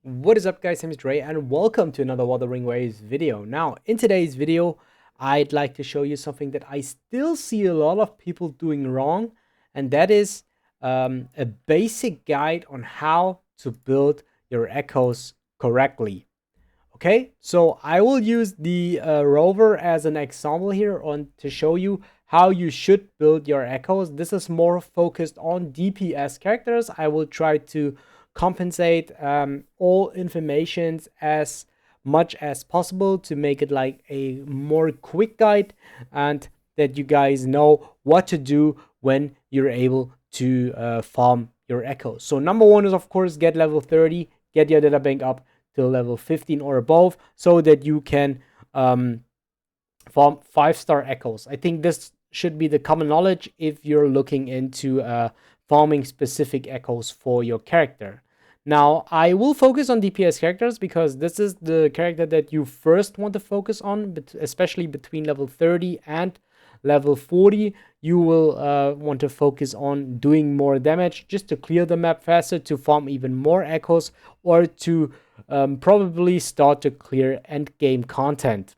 What is up, guys? I'm Dre and welcome to another Wuthering Waves video. Now, in today's video, I'd like to show you something that I still see a lot of people doing wrong, and that is a basic guide on how to build your echoes correctly. Okay, so I will use the rover as an example here on to show you how you should build your echoes. This is more focused on DPS characters. I will try to compensate all informations as much as possible to make it like a more quick guide and that you guys know what to do when you're able to farm your echoes. So number one is, of course, get level 30, get your data bank up to level 15 or above so that you can farm 5-star echoes. I think this should be the common knowledge if you're looking into farming specific echoes for your character. Now, I will focus on DPS characters because this is the character that you first want to focus on, but especially between level 30 and level 40. You will want to focus on doing more damage just to clear the map faster, to farm even more echoes, or to probably start to clear end game content.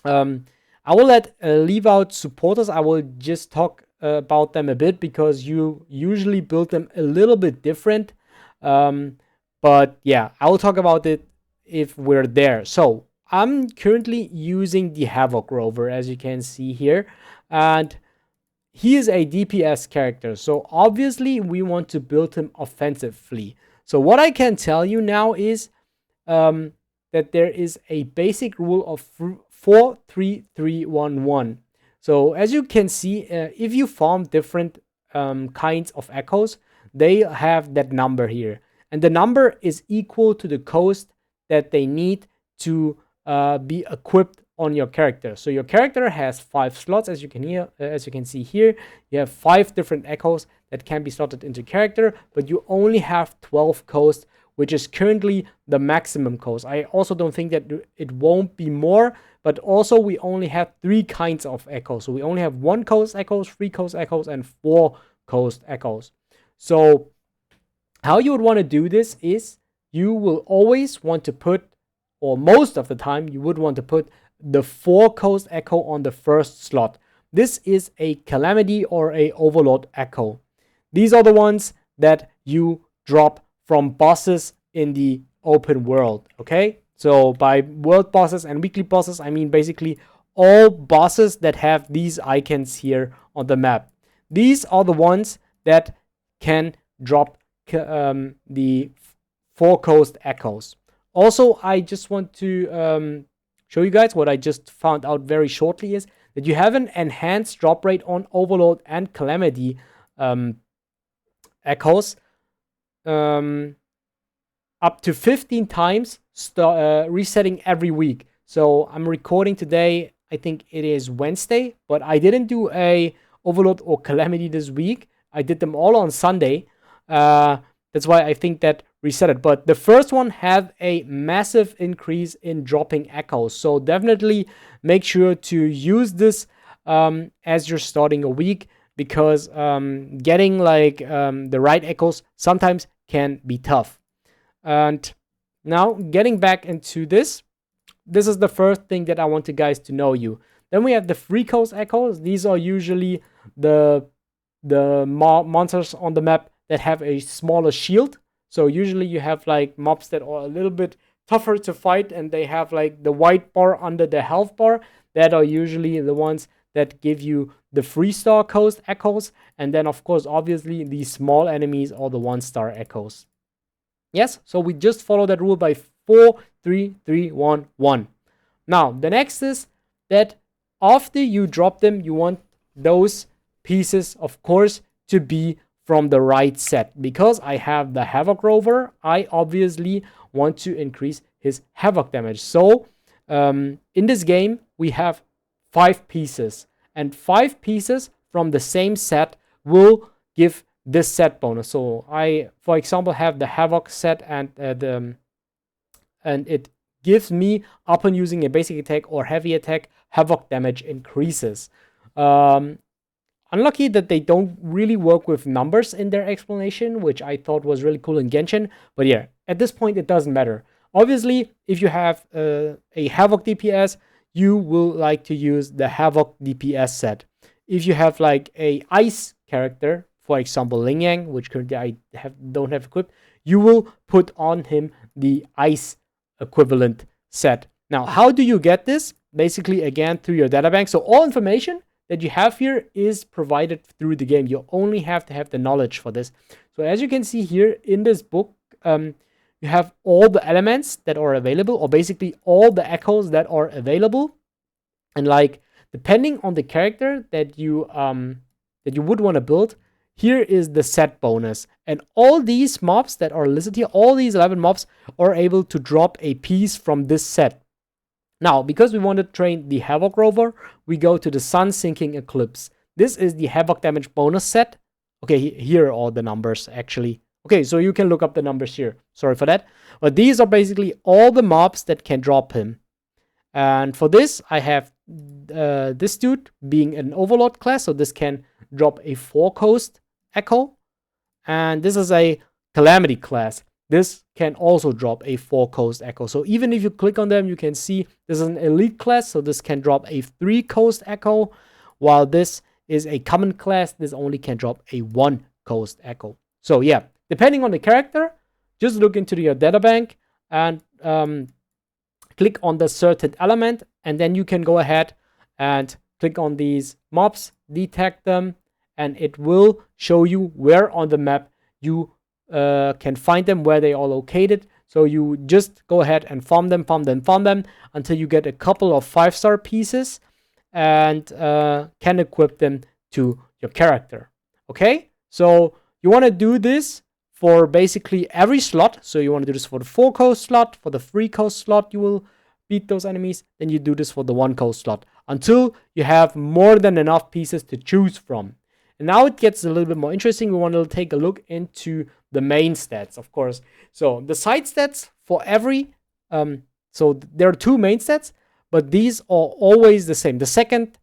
I will leave out supporters. I will just talk about them a bit because you usually build them a little bit different. But yeah, I will talk about it if we're there. So I'm currently using the Havoc Rover, as you can see here, and he is a DPS character. So obviously we want to build him offensively. So what I can tell you now is that there is a basic rule of 4-3-3-1-1. So as you can see, if you farm different kinds of echoes, they have that number here. And the number is equal to the cost that they need to be equipped on your character. So your character has 5 slots, as you can see here. You have 5 different echoes that can be slotted into character, but you only have 12 cost, which is currently the maximum cost. I also don't think that it won't be more, but also we only have 3 kinds of echoes. So we only have 1 coast echoes, 3 coast echoes, and 4 coast echoes. So how you would want to do this is you will always want to put, or most of the time, you would want to put the 4 coast echo on the first slot. This is a calamity or a overlord echo. These are the ones that you drop from bosses in the open world. Okay, so by world bosses and weekly bosses, I mean basically all bosses that have these icons here on the map. These are the ones that can drop the 4 coast echoes. Also, I just want to show you guys what I just found out very shortly is that you have an enhanced drop rate on Overlord and Calamity echoes up to 15 times, resetting every week. So I'm recording today, I think it is Wednesday, but I didn't do a Overlord or Calamity this week. I did them all on Sunday. That's why I think that reset it. But the first one had a massive increase in dropping echoes. So definitely make sure to use this as you're starting a week, because getting like the right echoes sometimes can be tough. And now getting back into this is the first thing that I want you guys to know you. Then we have the free coast echoes. These are usually the monsters on the map that have a smaller shield. So usually you have like mobs that are a little bit tougher to fight and they have like the white bar under the health bar. That are usually the ones that give you the 3-star coast echoes. And then of course, obviously these small enemies are the 1-star echoes. Yes, so we just follow that rule by 4-3-3-1-1. Now the next is that after you drop them, you want those pieces, of course, to be from the right set. Because I have the Havoc Rover, I obviously want to increase his Havoc damage. So in this game, we have 5 pieces. And 5 pieces from the same set will give this set bonus. So I, for example, have the Havoc set and it gives me, upon using a basic attack or heavy attack, Havoc damage increases. unlucky that they don't really work with numbers in their explanation, which I thought was really cool in Genshin. But yeah, at this point, it doesn't matter. Obviously, if you have a Havoc DPS, you will like to use the Havoc DPS set. If you have like a Ice character, for example, Ling Yang, which currently I don't have equipped, you will put on him the Ice equivalent set. Now, how do you get this? Basically, again, through your databank. So all information that you have here is provided through the game. You only have to have the knowledge for this. So as you can see here in this book, you have all the elements that are available, or basically all the echoes that are available. And like, depending on the character that you would want to build, here is the set bonus. And all these mobs that are listed here, all these 11 mobs are able to drop a piece from this set. Now, because we want to train the Havoc Rover, we go to the Sun Sinking Eclipse. This is the Havoc damage bonus set. Okay, here are all the numbers, actually. Okay, so you can look up the numbers here. Sorry for that. But these are basically all the mobs that can drop him. And for this, I have this dude being an Overlord class. So this can drop a 4-coast echo. And this is a Calamity class. This can also drop a 4-coast echo. So even if you click on them, you can see this is an elite class. So this can drop a 3-coast echo. While this is a common class, this only can drop a 1-coast echo. So yeah, depending on the character, just look into your databank and click on the certain element. And then you can go ahead and click on these mobs, detect them, and it will show you where on the map you can find them, where they are located. So you just go ahead and farm them until you get a couple of 5-star pieces and can equip them to your character. Okay, so you want to do this for basically every slot. So you want to do this for the 4-coast slot, for the 3-coast slot, you will beat those enemies. Then you do this for the 1-coast slot until you have more than enough pieces to choose from. And now it gets a little bit more interesting. We want to take a look into the main stats, of course. So the side stats for every, so there are 2 main stats, but these are always the same. The second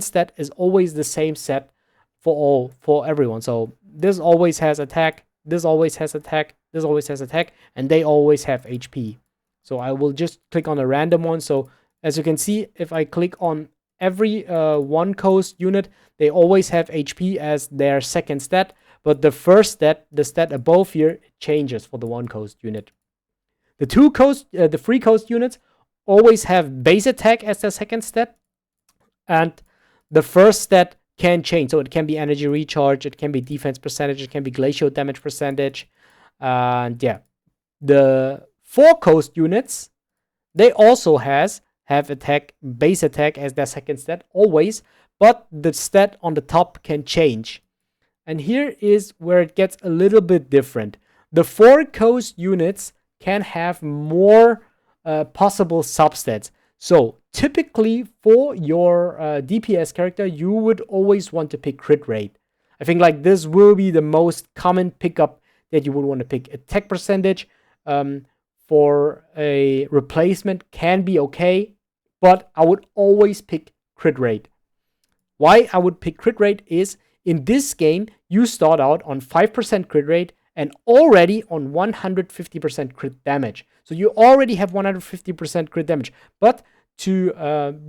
stat is always the same set for everyone. So this always has attack, this always has attack, this always has attack, and they always have HP. So I will just click on a random one. So as you can see, if I click on every 1-coast unit, they always have HP as their second stat, but the first stat, the stat above here, changes for the 1-coast unit. The 3-coast units always have base attack as their second stat, and the first stat can change. So it can be energy recharge, it can be defense percentage, it can be glacial damage percentage, and yeah, the 4-coast units, they also have base attack as their second stat always, but the stat on the top can change. And here is where it gets a little bit different. The 4-coast units can have more possible substats. So typically for your DPS character, you would always want to pick crit rate. I think like this will be the most common pickup that you would want to pick. Attack percentage for a replacement can be okay, but I would always pick crit rate. Why I would pick crit rate is, in this game, you start out on 5% crit rate and already on 150% crit damage. So you already have 150% crit damage. But to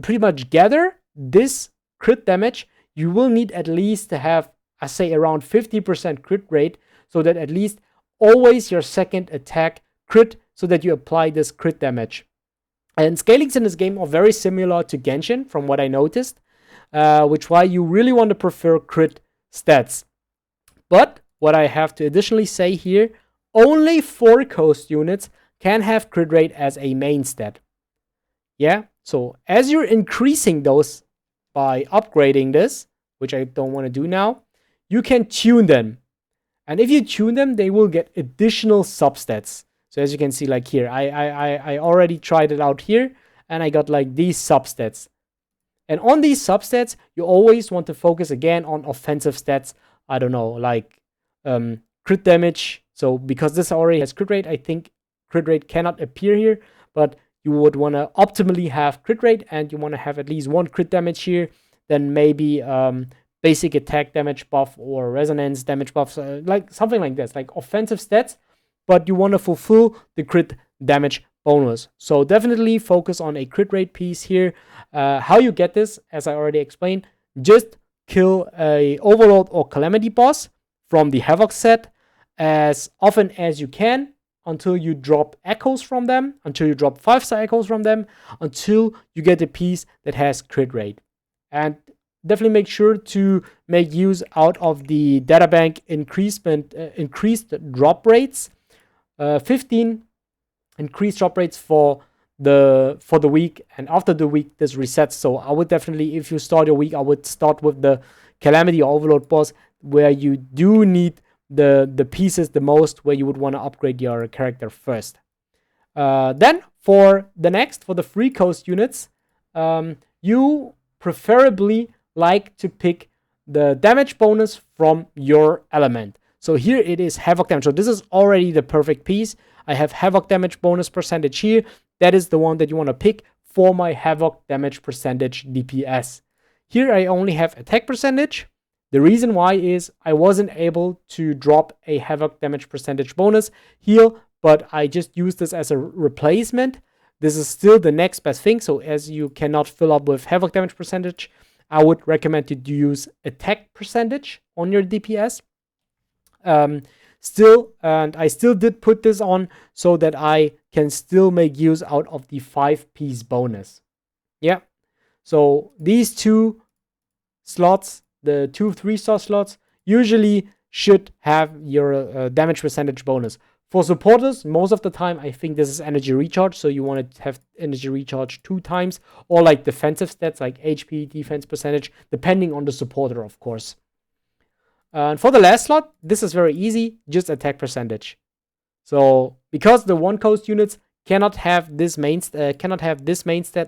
pretty much gather this crit damage, you will need at least to have, I say, around 50% crit rate, so that at least always your second attack crit, so that you apply this crit damage. And scalings in this game are very similar to Genshin, from what I noticed, which why you really want to prefer crit stats. But what I have to additionally say here, only 4-coast units can have crit rate as a main stat. Yeah, so as you're increasing those by upgrading this, which I don't want to do now, you can tune them. And if you tune them, they will get additional substats. So as you can see, like here, I already tried it out here, and I got like these substats. And on these substats, you always want to focus again on offensive stats. I don't know, like crit damage. So because this already has crit rate, I think crit rate cannot appear here, but you would want to optimally have crit rate, and you want to have at least 1 crit damage here. Then maybe basic attack damage buff or resonance damage buffs, like something like this, like offensive stats, but you want to fulfill the crit damage bonus. So definitely focus on a crit rate piece here. How you get this, as I already explained, just kill a Overlord or Calamity boss from the Havoc set as often as you can until you drop echoes from them, until you drop 5-star echoes from them, until you get a piece that has crit rate. And definitely make sure to make use out of the databank increased drop rates. 15 increased drop rates for the week, and after the week this resets. So I would definitely, if you start your week, I would start with the Calamity or Overlord boss, where you do need the pieces the most, where you would want to upgrade your character first. Then for the free coast units, you preferably like to pick the damage bonus from your element. So here it is Havoc damage. So this is already the perfect piece. I have Havoc damage bonus percentage here. That is the one that you want to pick for my Havoc damage percentage DPS. Here I only have attack percentage. The reason why is I wasn't able to drop a Havoc damage percentage bonus heal, but I just used this as a replacement. This is still the next best thing. So as you cannot fill up with Havoc damage percentage, I would recommend you to use attack percentage on your DPS. And I still did put this on so that I can still make use out of the 5-piece bonus. Yeah. So these two slots, the 2 3-star slots, usually should have your damage percentage bonus. For supporters, most of the time, I think this is energy recharge. So you want to have energy recharge 2 times, or like defensive stats like HP, defense percentage, depending on the supporter, of course. And for the last slot, this is very easy, just attack percentage. So because the 1 coast units cannot have this main stat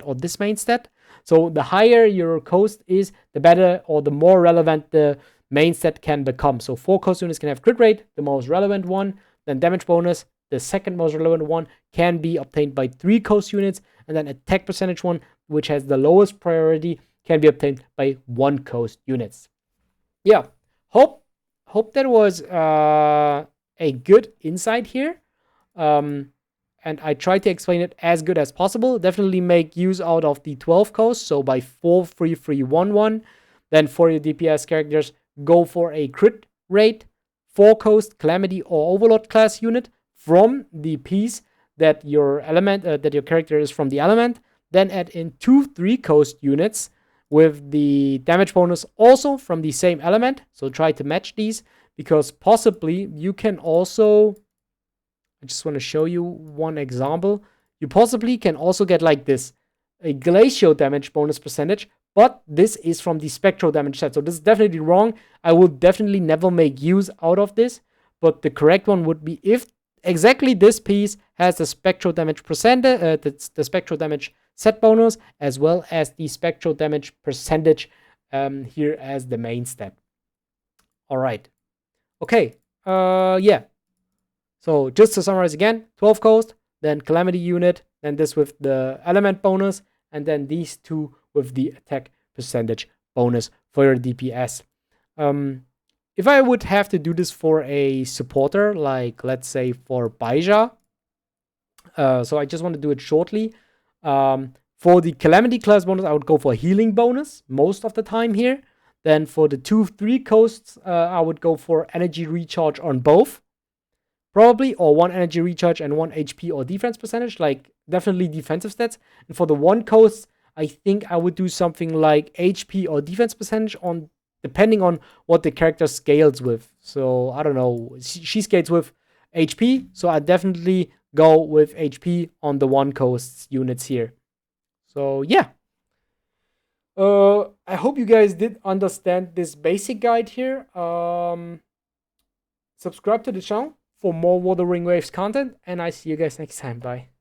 or this main stat, so the higher your coast is, the better or the more relevant the main stat can become. So 4 coast units can have crit rate, the most relevant one. Then damage bonus, the second most relevant one, can be obtained by 3 coast units, and then attack percentage one, which has the lowest priority, can be obtained by 1 coast units. Yeah. Hope that was a good insight here. And I tried to explain it as good as possible. Definitely make use out of the 12 coast. So by 4, 3, 3, 1, 1. Then for your DPS characters, go for a crit rate, 4 coast, Calamity, or Overlord class unit from the piece that your element, that your character is from the element. Then add in 2 3 coast units with the damage bonus also from the same element. So try to match these, because possibly you can also, I just want to show you one example. You possibly can also get like this, a glacial damage bonus percentage, but this is from the spectral damage set. So this is definitely wrong. I will definitely never make use out of this, but the correct one would be if exactly this piece has the spectral damage percentage, the spectral damage set bonus, as well as the spectral damage percentage here as the main stat. All right. Okay. Yeah. So just to summarize again, 12 coast, then Calamity unit, then this with the element bonus, and then these 2 with the attack percentage bonus for your DPS. If I would have to do this for a supporter, like let's say for Baija, so I just want to do it shortly. For the Calamity class bonus, I would go for a healing bonus most of the time here. Then for the 2 3 coasts, I would go for energy recharge on both, probably, or 1 energy recharge and 1 HP or defense percentage, like definitely defensive stats. And for the 1 coast, I think I would do something like HP or defense percentage on, depending on what the character scales with. So I don't know, she scales with HP, so I definitely go with HP on the 1 coast units here. So yeah. I hope you guys did understand this basic guide here. Subscribe to the channel for more Wuthering Waves content, and I see you guys next time. Bye.